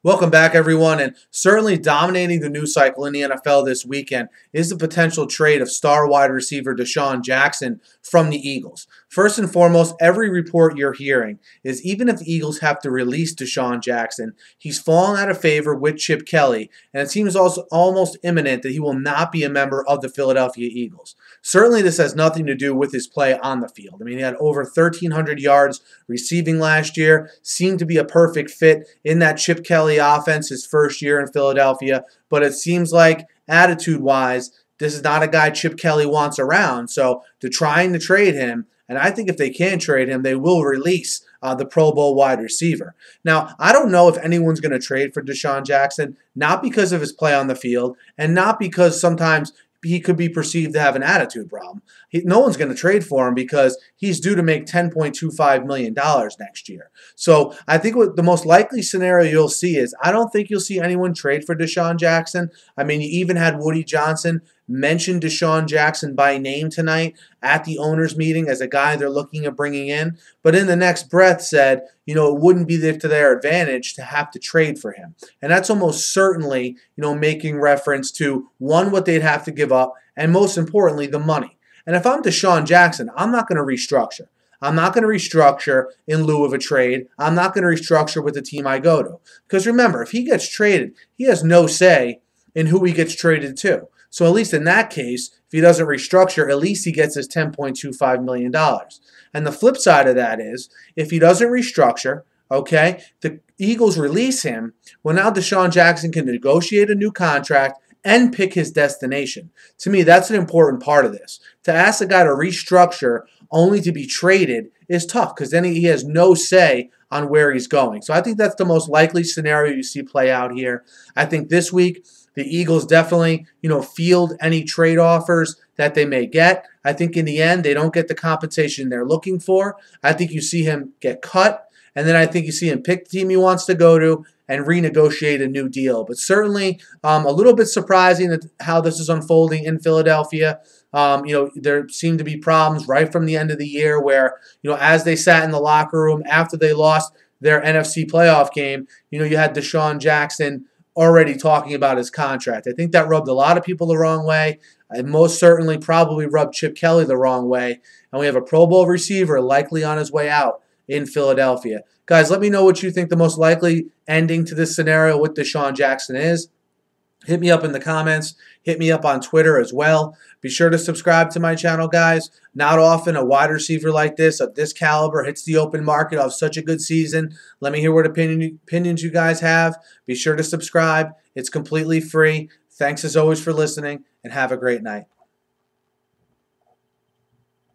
Welcome back, everyone, and certainly dominating the news cycle in the NFL this weekend is the potential trade of star wide receiver DeSean Jackson from the Eagles. First and foremost, every report you're hearing is even if the Eagles have to release DeSean Jackson, he's fallen out of favor with Chip Kelly, and it seems also almost imminent that he will not be a member of the Philadelphia Eagles. Certainly, this has nothing to do with his play on the field. I mean, he had over 1,300 yards receiving last year, seemed to be a perfect fit in that Chip Kelly offense his first year in Philadelphia, but it seems like attitude-wise, this is not a guy Chip Kelly wants around. So they're trying to trade him, and I think if they can trade him, they will release the Pro Bowl wide receiver. Now, I don't know if anyone's going to trade for DeSean Jackson, not because of his play on the field, and not because sometimes he could be perceived to have an attitude problem. No one's going to trade for him because he's due to make $10.25 million next year. So I think what the most likely scenario you'll see is I don't think you'll see anyone trade for DeSean Jackson. I mean, you even had Woody Johnson mention DeSean Jackson by name tonight at the owners' meeting as a guy they're looking at bringing in, but in the next breath said, it wouldn't be to their advantage to have to trade for him. And that's almost certainly, making reference to, one, what they'd have to give up, and most importantly, the money. And if I'm DeSean Jackson, I'm not going to restructure. I'm not going to restructure in lieu of a trade. I'm not going to restructure with the team I go to. Because remember, if he gets traded, he has no say in who he gets traded to. So at least in that case, if he doesn't restructure, at least he gets his $10.25 million. And the flip side of that is, if he doesn't restructure, okay, the Eagles release him, well, now DeSean Jackson can negotiate a new contract and pick his destination. To me, that's an important part of this. To ask a guy to restructure only to be traded is tough because then he has no say on where he's going. So I think that's the most likely scenario you see play out here. I think this week, the Eagles definitely, field any trade offers that they may get. I think in the end, they don't get the compensation they're looking for. I think you see him get cut, and then I think you see him pick the team he wants to go to and renegotiate a new deal. But certainly a little bit surprising how this is unfolding in Philadelphia. There seem to be problems right from the end of the year where, as they sat in the locker room after they lost their NFC playoff game, you had DeSean Jackson already talking about his contract. I think that rubbed a lot of people the wrong way. And most certainly probably rubbed Chip Kelly the wrong way. And we have a Pro Bowl receiver likely on his way out in Philadelphia. Guys, let me know what you think the most likely ending to this scenario with DeSean Jackson is. Hit me up in the comments. Hit me up on Twitter as well. Be sure to subscribe to my channel, guys. Not often a wide receiver like this, of this caliber, hits the open market of such a good season. Let me hear what opinions you guys have. Be sure to subscribe. It's completely free. Thanks as always for listening, and have a great night.